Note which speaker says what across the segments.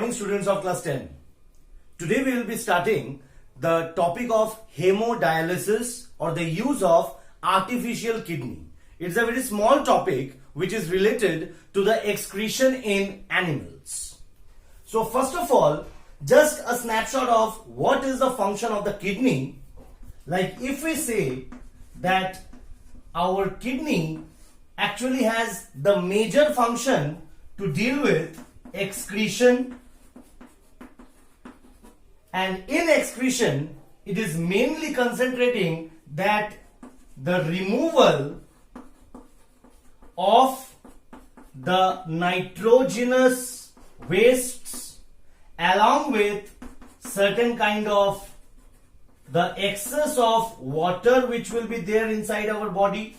Speaker 1: morning, students of class 10. Today we will be starting the topic of hemodialysis or the use of artificial kidney. It's a very small topic which is related to the excretion in animals. So first of all, just a snapshot of what is the function of the kidney. Like if we say that our kidney actually has the major function to deal with excretion, and in excretion it is mainly concentrating that the removal of the nitrogenous wastes along with certain kind of the excess of water which will be there inside our body,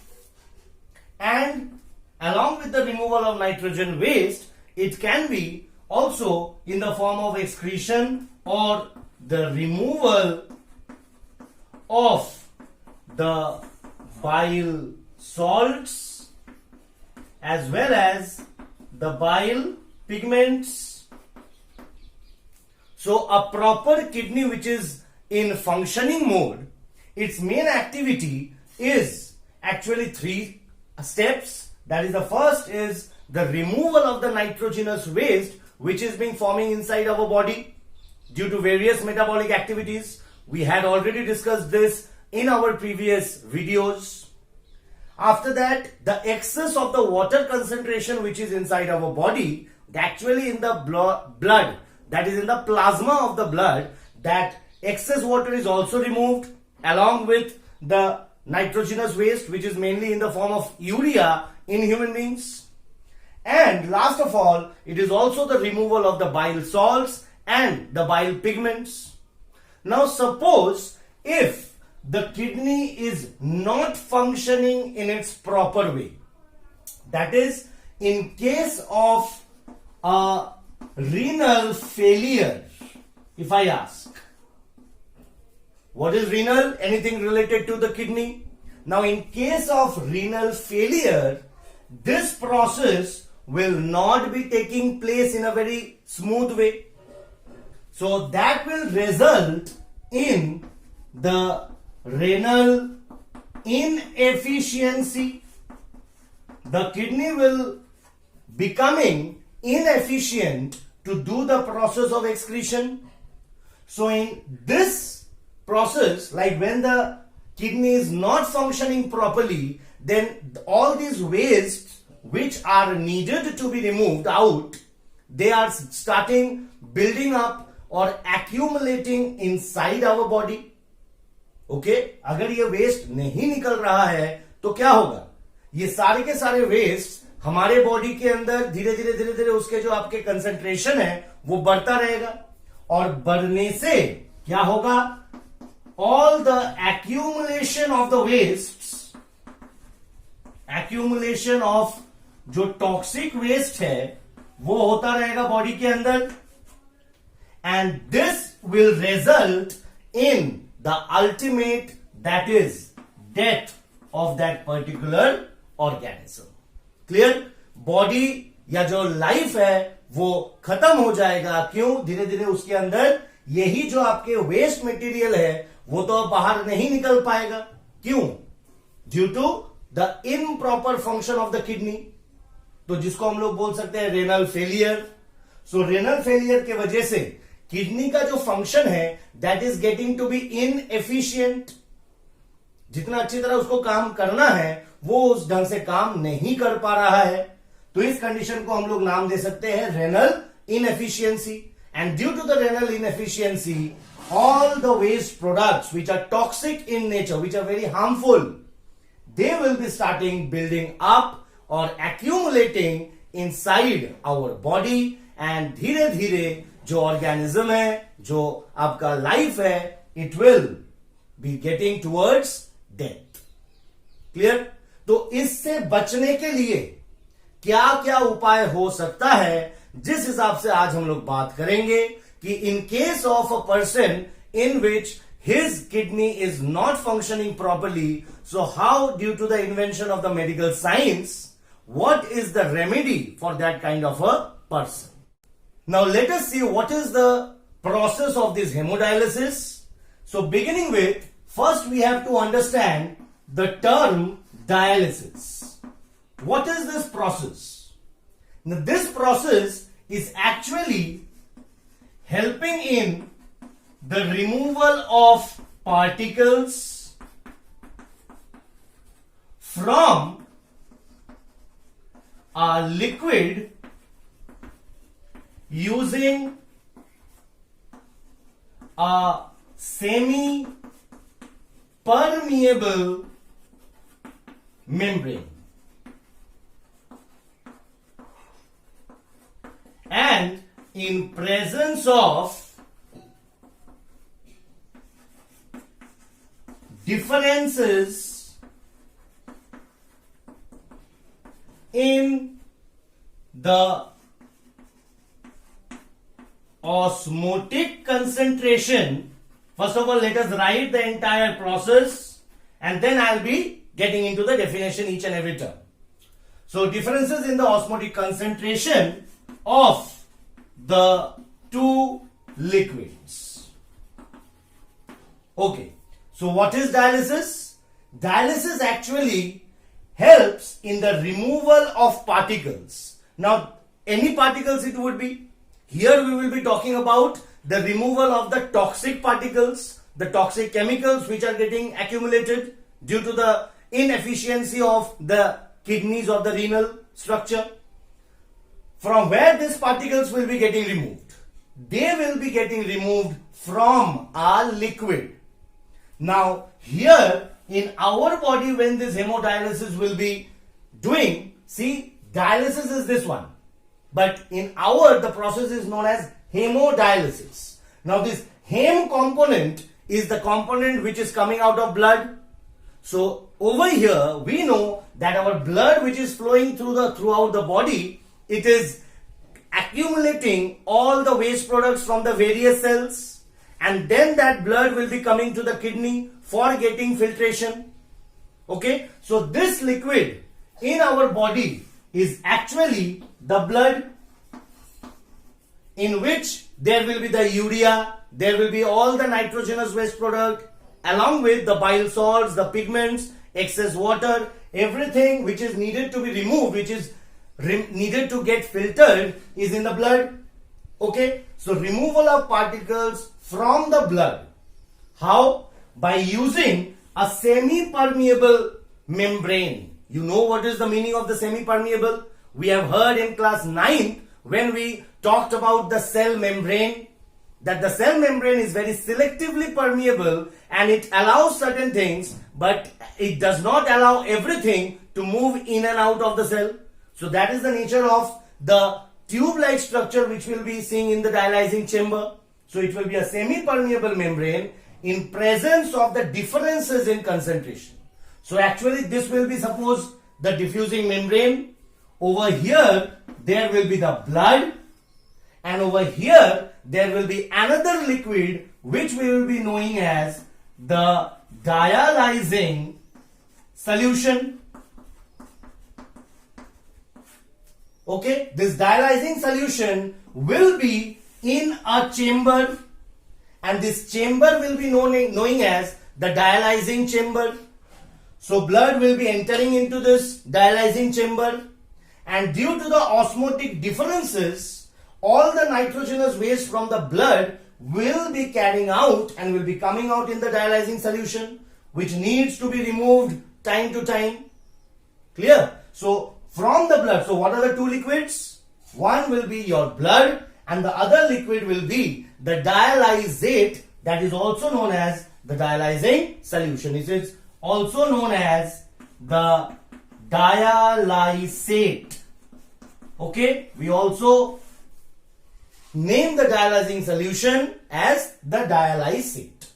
Speaker 1: and along with the removal of nitrogen waste, it can be also in the form of excretion or the removal of the bile salts as well as the bile pigments. So a proper kidney which is in functioning mode, its main activity is actually three steps. That is, the first is the removal of the nitrogenous waste which is being forming inside our body due to various metabolic activities. We had already discussed this in our previous videos. After that, the excess of the water concentration which is inside our body, actually in the blood, that is in the plasma of the blood, that excess water is also removed along with the nitrogenous waste which is mainly in the form of urea in human beings. And last of all, it is also the removal of the bile salts and the bile pigments. Now suppose if the kidney is not functioning in its proper way, that is, in case of a renal failure, if I ask, what is renal? Anything related to the kidney. Now in case of renal failure, this process will not be taking place in a very smooth way. So that will result in the renal inefficiency. The kidney will becoming inefficient to do the process of excretion. So in this process, like when the kidney is not functioning properly, then all these wastes which are needed to be removed out, they are starting building up or accumulating inside our body. Okay, अगर ये waste नहीं निकल रहा है तो क्या होगा? ये सारे के सारे वेस्ट हमारे बॉडी के अंदर धीरे धीरे उसके जो आपके कंसंट्रेशन है वो बढ़ता रहेगा, और बढ़ने से क्या होगा? All the accumulation of the wastes, accumulation of जो टॉक्सिक वेस्ट है वो होता रहेगा बॉडी के अंदर, and this will result in the ultimate, that is death of that particular organism. Clear? Body या जो लाइफ है वो खत्म हो जाएगा. क्यों? धीरे धीरे उसके अंदर यही जो आपके वेस्ट मटेरियल है वो तो अब बाहर नहीं निकल पाएगा. क्यों? Due to the improper function of the kidney, तो जिसको हम लोग बोल सकते हैं renal failure. So renal failure के वजह से किडनी का जो फंक्शन है that is getting to be inefficient. जितना अच्छी तरह उसको काम करना है वो उस ढंग से काम नहीं कर पा रहा है. तो इस कंडीशन को हम लोग नाम दे सकते हैं renal inefficiency. And due to the renal inefficiency, all the waste products which are toxic in nature, which are very harmful, they will be starting building up or accumulating inside our body, and धीरे धीरे जो organism है, जो आपका life है, it will be getting towards death. Clear? तो इससे बचने के लिए क्या क्या उपाय हो सकता है, जिस हिसाब से आज हम लोग बात करेंगे कि in case of a person in which his kidney is not functioning properly, so how, due to the invention of the medical science, what is the remedy for that kind of a person? Now let us see what is the process of this hemodialysis. So beginning with, first we have to understand the term dialysis. What is this process? Now this process is actually helping in the removal of particles from a liquid using a semi-permeable membrane. And in presence of differences in the osmotic concentration. First of all, let us write the entire process and then I'll be getting into the definition each and every term. So differences in the osmotic concentration of the two liquids. Okay, so what is dialysis? Dialysis actually helps in the removal of particles. Now, any particles it would be. Here we will be talking about the removal of the toxic particles, the toxic chemicals which are getting accumulated due to the inefficiency of the kidneys or the renal structure. From where these particles will be getting removed? They will be getting removed from a liquid. Now here in our body, when this hemodialysis will be doing, see, dialysis is this one, but in the process is known as hemodialysis. Now this hem component is the component which is coming out of blood. So over here we know that our blood which is flowing throughout the body, it is accumulating all the waste products from the various cells, and then that blood will be coming to the kidney for getting filtration. Okay, so this liquid in our body is actually the blood, in which there will be the urea, there will be all the nitrogenous waste product along with the bile salts, the pigments, excess water, everything which is needed to be removed, which is needed to get filtered, is in the blood. Okay, so removal of particles from the blood. How? By using a semi-permeable membrane. You know what is the meaning of the semi-permeable? We have heard in class 9 when we talked about the cell membrane, that the cell membrane is very selectively permeable and it allows certain things, but it does not allow everything to move in and out of the cell. So that is the nature of the tube-like structure which we'll be seeing in the dialyzing chamber. So it will be a semi-permeable membrane in presence of the differences in concentration. So actually this will be, suppose, the diffusing membrane. Over here there will be the blood, and over here there will be another liquid which we will be knowing as the dialyzing solution. Okay, this dialyzing solution will be in a chamber, and this chamber will be knowing as the dialyzing chamber. So blood will be entering into this dialyzing chamber, and due to the osmotic differences, all the nitrogenous waste from the blood will be carrying out and will be coming out in the dialyzing solution, which needs to be removed time to time. Clear? So from the blood, so what are the two liquids? One will be your blood and the other liquid will be the dialysate, that is also known as the dialyzing solution. It is also known as the dialysate. Okay, we also name the dialyzing solution as the dialysate.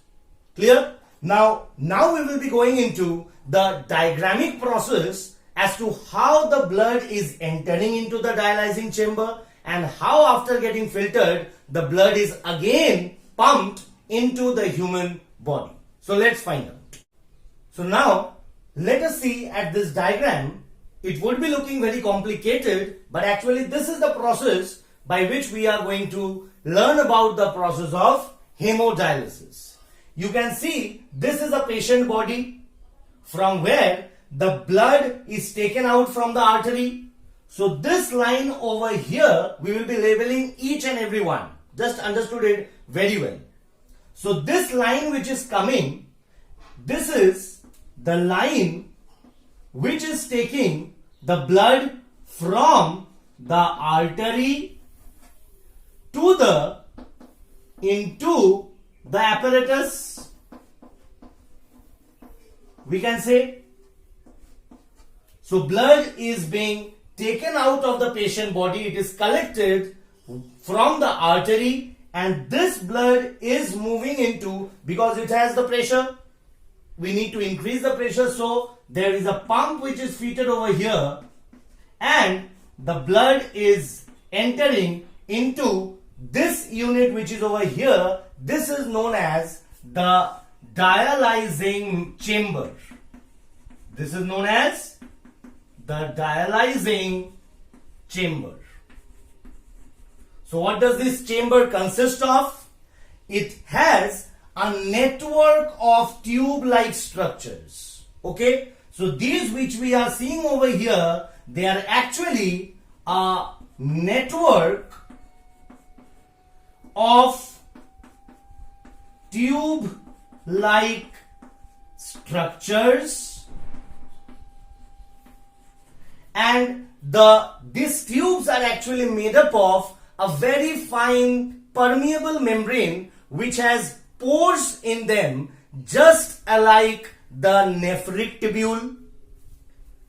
Speaker 1: Clear? Now we will be going into the diagrammic process as to how the blood is entering into the dialyzing chamber and how after getting filtered the blood is again pumped into the human body. So let's find out. So now let us see at this diagram. It would be looking very complicated, but actually this is the process by which we are going to learn about the process of hemodialysis. You can see this is a patient body from where the blood is taken out from the artery. So this line over here, we will be labeling each and every one. Just understood it very well. So this line which is coming, this is the line which is taking the blood from the artery into the apparatus, we can say. So blood is being taken out of the patient body, it is collected from the artery, and this blood is moving into, because it has the pressure, we need to increase the pressure, so there is a pump which is fitted over here, and the blood is entering into this unit which is over here. This is known as the dialyzing chamber. This is known as the dialyzing chamber. So what does this chamber consist of? It has a network of tube-like structures. Okay, so these which we are seeing over here, they are actually a network of tube-like structures, and these tubes are actually made up of a very fine permeable membrane which has pores in them, just like the nephric tubule.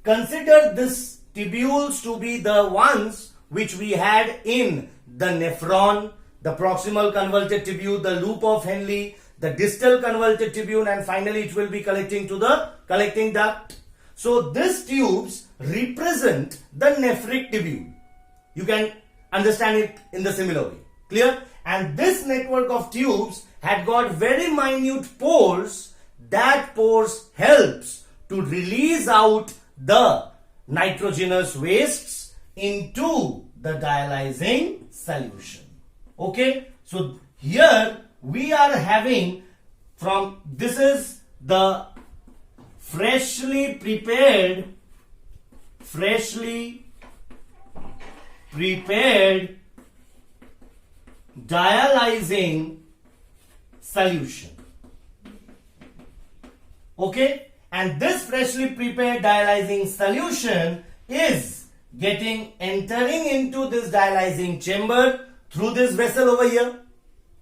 Speaker 1: Consider these tubules to be the ones which we had in the nephron, the proximal convoluted tubule, the loop of Henle, the distal convoluted tubule, and finally it will be collecting to the collecting duct. So these tubes represent the nephric tubule. You can understand it in the similar way. Clear? And this network of tubes had got very minute pores. That pores helps to release out the nitrogenous wastes into the dialyzing solution. Okay, so here we are having this is the freshly prepared dialyzing solution. Okay, and this freshly prepared dialyzing solution is entering into this dialyzing chamber through this vessel over here.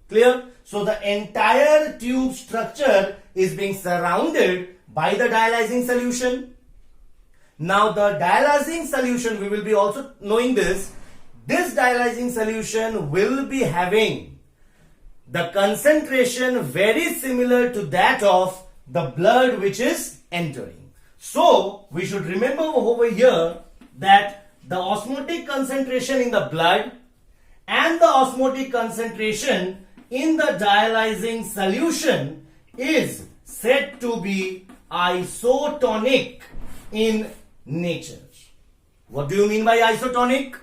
Speaker 1: Clear? So the entire tube structure is being surrounded by the dialyzing solution. Now the dialyzing solution, we will be also knowing this dialyzing solution will be having the concentration very similar to that of the blood which is entering. So we should remember over here that the osmotic concentration in the blood and the osmotic concentration in the dialyzing solution is said to be isotonic in nature. What do you mean by isotonic?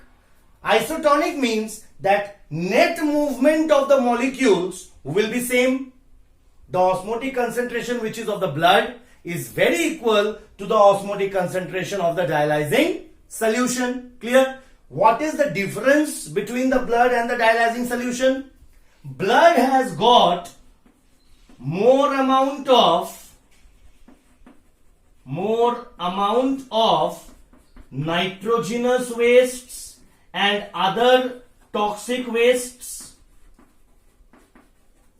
Speaker 1: Isotonic means that net movement of the molecules will be same. The osmotic concentration which is of the blood is very equal to the osmotic concentration of the dialyzing solution. Clear? What is the difference between the blood and the dialyzing solution? Blood has got more amount of nitrogenous wastes and other toxic wastes,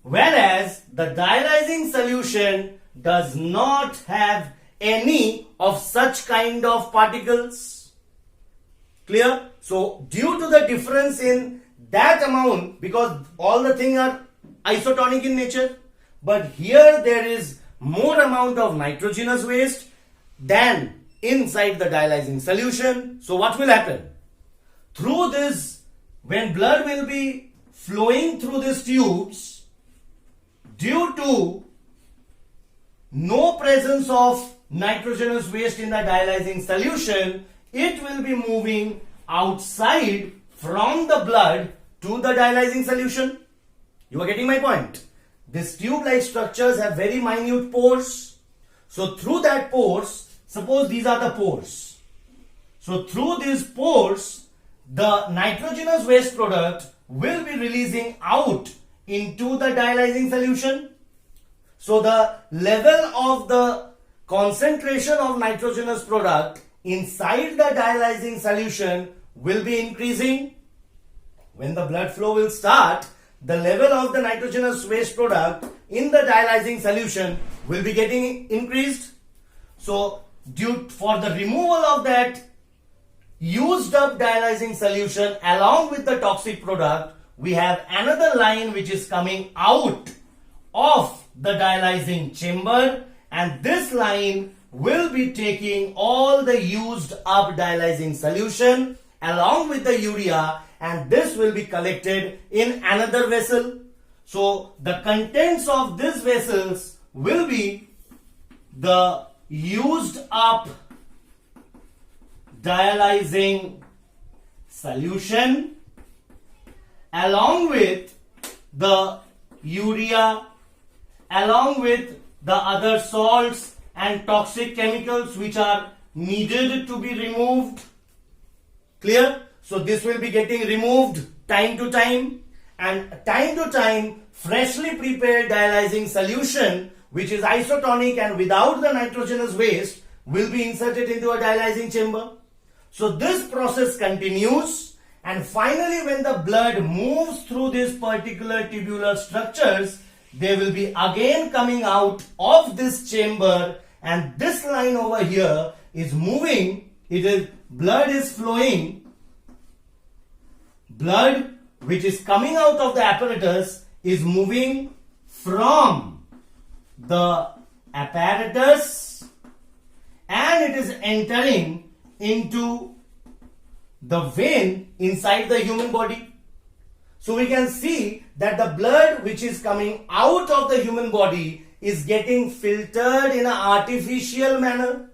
Speaker 1: whereas the dialyzing solution does not have any of such kind of particles. Clear? So due to the difference in that amount, because all the things are isotonic in nature, but here there is more amount of nitrogenous waste than inside the dialyzing solution. So what will happen? Through this, when blood will be flowing through these tubes, due to no presence of nitrogenous waste in the dialyzing solution, it will be moving outside from the blood to the dialyzing solution. You are getting my point? These tube-like structures have very minute pores. So through that pores, suppose these are the pores. So through these pores, the nitrogenous waste product will be releasing out into the dialyzing solution. So the level of the concentration of nitrogenous product inside the dialyzing solution will be increasing. When the blood flow will start, the level of the nitrogenous waste product in the dialyzing solution will be getting increased. So for the removal of that used up dialyzing solution along with the toxic product, we have another line which is coming out of the dialyzing chamber, and this line will be taking all the used up dialyzing solution along with the urea, and this will be collected in another vessel. So the contents of these vessels will be the used up dialyzing solution along with the urea, along with the other salts and toxic chemicals which are needed to be removed. Clear? So this will be getting removed time to time, and time to time freshly prepared dialyzing solution which is isotonic and without the nitrogenous waste will be inserted into a dialyzing chamber. So this process continues, and finally when the blood moves through these particular tubular structures, they will be again coming out of this chamber, and this line over here is moving. Blood is flowing. Blood which is coming out of the apparatus is moving from the apparatus and it is entering into the vein inside the human body. So we can see that the blood which is coming out of the human body is getting filtered in an artificial manner,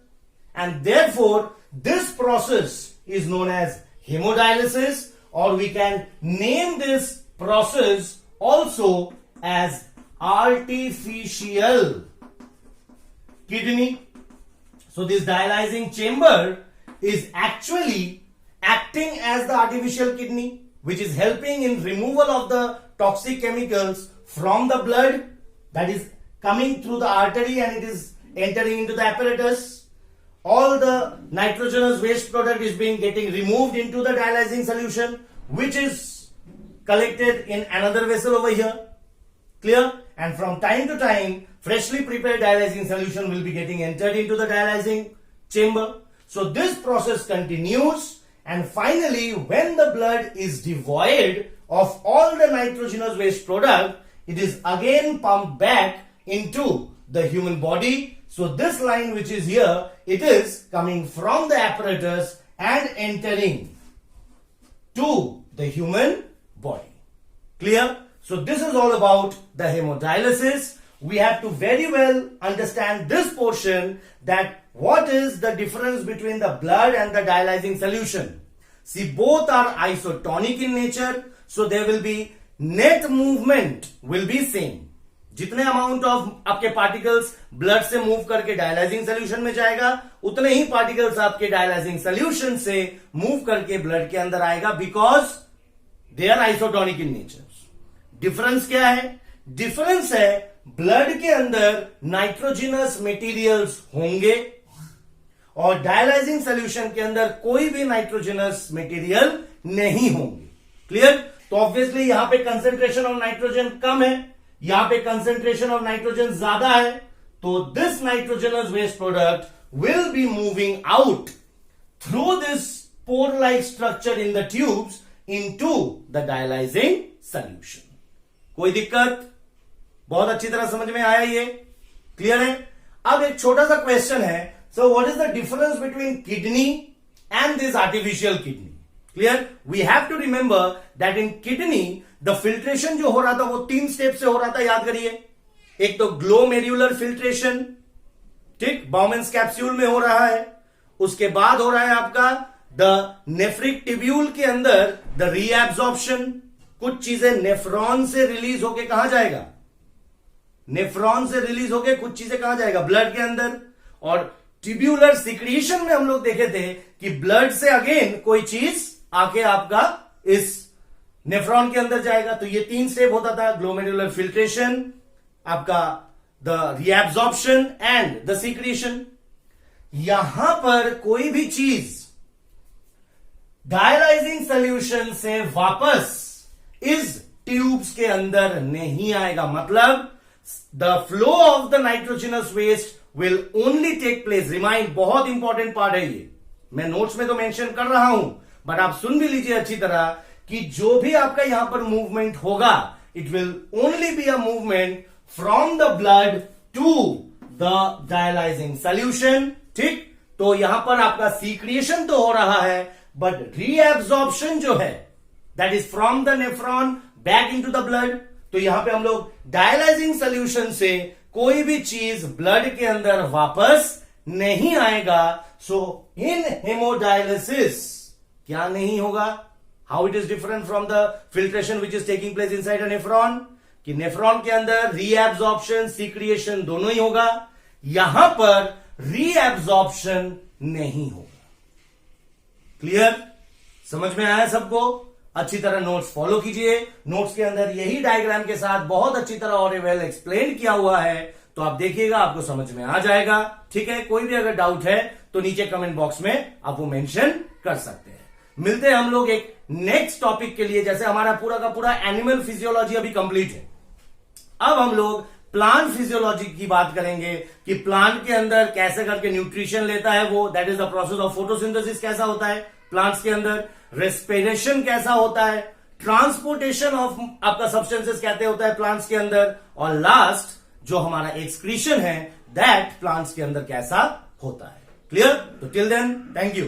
Speaker 1: and therefore this process is known as hemodialysis, or we can name this process also as artificial kidney. So this dialyzing chamber is actually acting as the artificial kidney, which is helping in removal of the toxic chemicals from the blood that is coming through the artery and it is entering into the apparatus. All the nitrogenous waste product is getting removed into the dialyzing solution, which is collected in another vessel over here. Clear? And from time to time, freshly prepared dialyzing solution will be getting entered into the dialyzing chamber. So this process continues, and finally when the blood is devoid of all the nitrogenous waste product, it is again pumped back into the human body. So this line which is here, it is coming from the apparatus and entering to the human body. Clear? So this is all about the hemodialysis. We have to very well understand this portion, that what is the difference between the blood and the dialyzing solution. See, both are isotonic in nature, so there will be net movement will be same. जितने amount of आपके particles blood से move करके dialysing solution में जाएगा, उतने ही particles आपके dialysing solution से मूव करके ब्लड के अंदर आएगा, because they are isotonic in nature. Difference क्या है? डिफरेंस है ब्लड के अंदर नाइट्रोजिनस मटेरियल्स होंगे और डायलाइजिंग सोल्यूशन के अंदर कोई भी नाइट्रोजिनस मटेरियल नहीं होंगे. क्लियर? तो ऑब्वियसली यहां पे कंसेंट्रेशन ऑफ नाइट्रोजन कम है, यहां पे कंसेंट्रेशन ऑफ नाइट्रोजन ज्यादा है, तो this nitrogenous waste product will be moving out through this pore like structure in the tubes into the dialysing solution. कोई दिक्कत? बहुत अच्छी तरह समझ में आया ये? क्लियर है? अब एक छोटा सा क्वेश्चन है. So what is the difference between kidney and this artificial kidney? Clear? We have to remember that in kidney the filtration जो हो रहा था वो 3 स्टेप से हो रहा था, याद करिए. एक तो ग्लोमेरुलर फिल्ट्रेशन, ठीक, बाउमेंस कैप्सूल में हो रहा है. उसके बाद हो रहा है आपका द नेफ्रिक टिब्यूल के अंदर द रीएब्जॉर्प्शन, कुछ चीजें नेफ्रॉन से रिलीज होके कहां जाएगा, नेफ्रॉन से रिलीज होके कुछ चीजें कहां जाएगा, ब्लड के अंदर। और ट्यूब्यूलर सिक्रीशन में हम लोग देखे थे कि ब्लड से अगेन कोई चीज आके आपका इस नेफ्रॉन के अंदर जाएगा। तो ये 3 स्टेप होता था, ग्लोमेरुलर फिल्ट्रेशन, आपका the reabsorption and the secretion. यहां पर कोई भी चीज डायलाइजिंग सोल्यूशन से वापस इस ट्यूब्स के अंदर नहीं आएगा, मतलब the flow of the nitrogenous waste will only take place, remind, बहुत इंपॉर्टेंट पार्ट है ये, मैं नोट्स में तो मेंशन कर रहा हूं बट आप सुन भी लीजिए अच्छी तरह कि जो भी आपका यहां पर मूवमेंट होगा it will only be a movement from the blood to the dialysing solution. ठीक, तो यहां पर आपका सीक्रिएशन तो हो रहा है बट रीएब्जॉर्प्शन जो है that is from the nephron back into the blood. तो यहां पे हम लोग डायलाइजिंग सोल्यूशन से कोई भी चीज ब्लड के अंदर वापस नहीं आएगा। सो इन हेमोडायलिसिस क्या नहीं होगा, how it is different from the filtration which is taking place inside a nephron, कि नेफ्रॉन के अंदर रीएब्जॉर्प्शन सीक्रिएशन दोनों ही होगा, यहां पर रीएब्जॉर्प्शन नहीं होगा। क्लियर, समझ में आया सबको? अच्छी तरह नोट्स फॉलो कीजिए, नोट्स के अंदर यही डायग्राम के साथ बहुत अच्छी तरह और वेल एक्सप्लेन किया हुआ है, तो आप देखिएगा आपको समझ में आ जाएगा। ठीक है, कोई भी अगर डाउट है तो नीचे कमेंट बॉक्स में आप वो मेंशन कर सकते हैं। मिलते हैं हम लोग एक नेक्स्ट टॉपिक के लिए, जैसे हमारा पूरा का पूरा एनिमल फिजियोलॉजी अभी कंप्लीट है, अब हम लोग प्लांट फिजियोलॉजी की बात करेंगे कि प्लांट के अंदर कैसे करके न्यूट्रिशन लेता है वो, that is the process of photosynthesis कैसा होता है प्लांट्स के अंदर, रेस्पिरेशन कैसा होता है, ट्रांसपोर्टेशन ऑफ आपका सब्सटेंसेस कहते होता है प्लांट्स के अंदर, और लास्ट जो हमारा एक्सक्रीशन है दैट प्लांट्स के अंदर कैसा होता है। क्लियर? तो टिल देन थैंक यू।